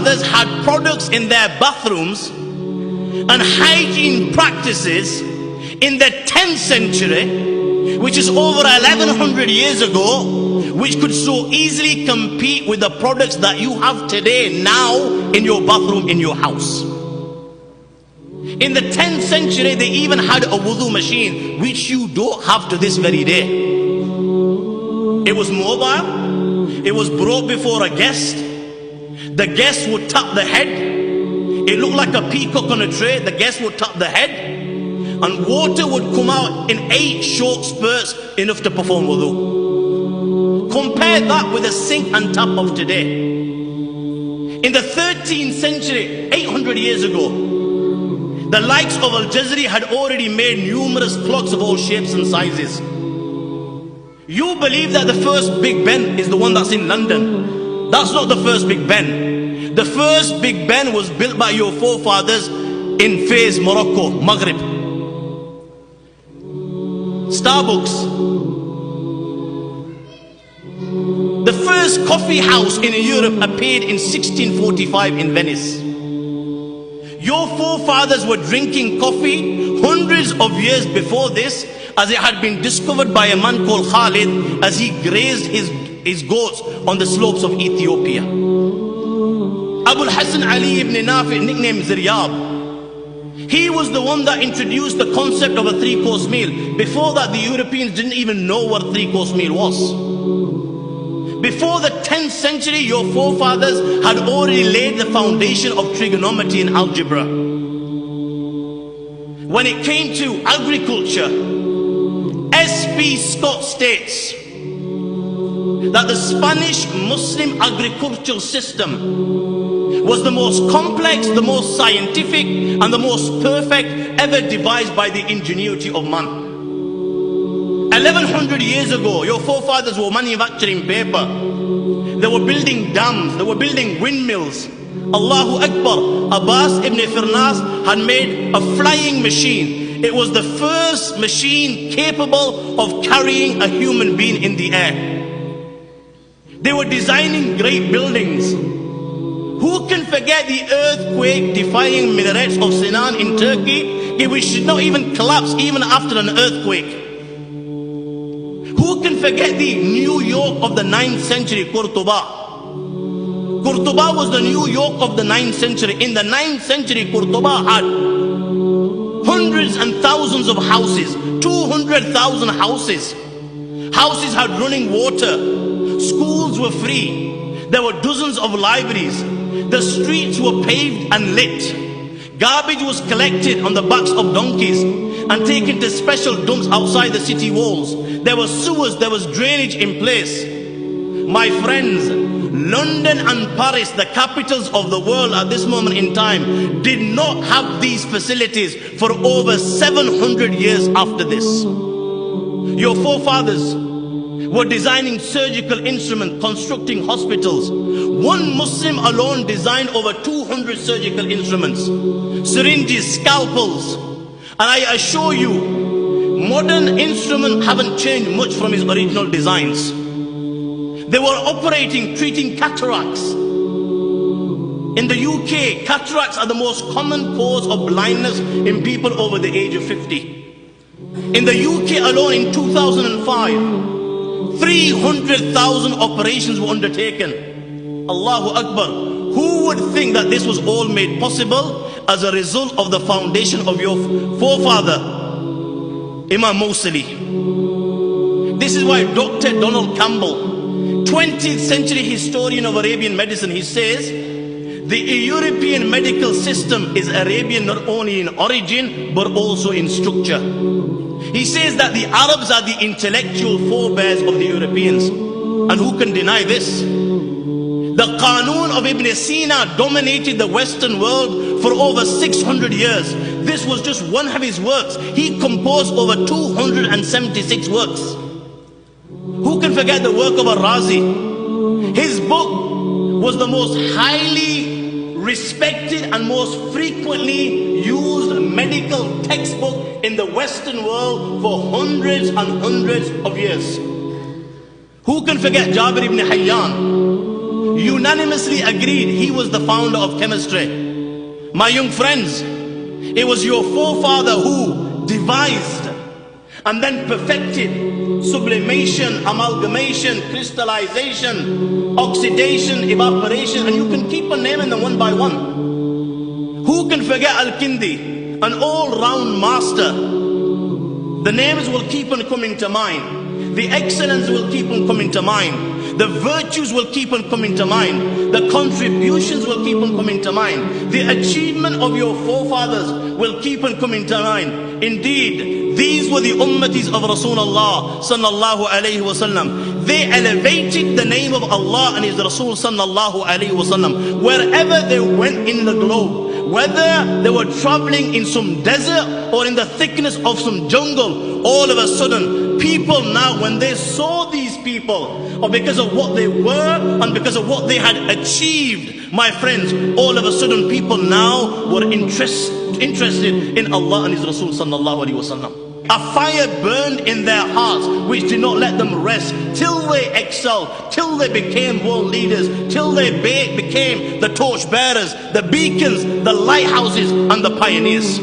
forefathers had products in their bathrooms and hygiene practices in the 10th century, which is over 1100 years ago, which could so easily compete with the products that you have today now in your bathroom in your house. In the 10th century, they even had a wudu machine, which you don't have to this very day. It was mobile. It was brought before a guest. The guest would tap the head. It looked like a peacock on a tray. The guest would tap the head, and water would come out in 8 short spurts, enough to perform wudu. Compare that with the sink and tap of today. In the 13th century, 800 years ago, the likes of Al-Jazari had already made numerous clocks of all shapes and sizes. You believe that the first Big Ben is the one that's in London. That's not the first Big Ben. The first Big Ben was built by your forefathers in Fez, Morocco, Maghrib. Starbucks. The first coffee house in Europe appeared in 1645 in Venice. Your forefathers were drinking coffee hundreds of years before this, as it had been discovered by a man called Khalid as he grazed his goats on the slopes of Ethiopia. Abu Hassan Ali ibn Nafi, nicknamed Ziryab, he was the one that introduced the concept of a 3-course meal. Before that, the Europeans didn't even know what a 3-course meal was. Before the 10th century, your forefathers had already laid the foundation of trigonometry and algebra. When it came to agriculture, S.P. Scott states that the Spanish Muslim agricultural system was the most complex, the most scientific, and the most perfect ever devised by the ingenuity of man. 1100 years ago, your forefathers were manufacturing paper. They were building dams. They were building windmills. Allahu Akbar. Abbas ibn Firnas had made a flying machine. It was the first machine capable of carrying a human being in the air. They were designing great buildings. Who can forget the earthquake-defying minarets of Sinan in Turkey, which did not even collapse even after an earthquake? Who can forget the New York of the 9th century, Qurtuba? Qurtuba was the New York of the 9th century. In the 9th century, Qurtuba had hundreds and thousands of houses, 200,000 houses. Houses had running water. Schools were free. There were dozens of libraries. The streets were paved and lit. Garbage was collected on the backs of donkeys and taken to special dumps outside the city walls. There were sewers, there was drainage in place. My friends, London and Paris, the capitals of the world at this moment in time, did not have these facilities for over 700 years after this. Your forefathers were designing surgical instruments, constructing hospitals. One Muslim alone designed over 200 surgical instruments, syringes, scalpels. And I assure you, modern instruments haven't changed much from his original designs. They were operating, treating cataracts. In the UK, cataracts are the most common cause of blindness in people over the age of 50. In the UK alone in 2005, 300,000 operations were undertaken. Allahu Akbar. Who would think that this was all made possible as a result of the foundation of your forefather, Imam Mawsili? This is why Dr. Donald Campbell, 20th century historian of Arabian medicine, he says, the European medical system is Arabian not only in origin but also in structure. He says that the Arabs are the intellectual forebears of the Europeans. And who can deny this? The Qanun of Ibn Sina dominated the Western world for over 600 years. This was just one of his works. He composed over 276 works. Who can forget the work of Al-Razi? His book was the most highly respected and most frequently used medical textbook in the Western world for hundreds and hundreds of years. Who can forget Jabir ibn Hayyan? unanimously agreed he was the founder of chemistry. My young friends, it was your forefather who devised and then perfected sublimation, amalgamation, crystallization, oxidation, evaporation, and you can keep on naming them one by one. Who can forget Al-Kindi, an all-round master? The names will keep on coming to mind. The excellence will keep on coming to mind. The virtues will keep on coming to mind. The contributions will keep on coming to mind. The achievement of your forefathers will keep on coming to mind. Indeed, these were the ummatis of Rasulullah sallallahu alayhi wasallam. They elevated the name of Allah and His Rasul sallallahu alayhi wasallam wherever they went in the globe. Whether they were traveling in some desert or in the thickness of some jungle, all of a sudden, people now, when they saw these people, or because of what they were and because of what they had achieved, my friends, all of a sudden people now were interested in Allah and His Rasul sallallahu alaihi wasallam. A fire burned in their hearts which did not let them rest till they excelled, till they became world leaders, till they became the torch bearers, the beacons, the lighthouses and the pioneers.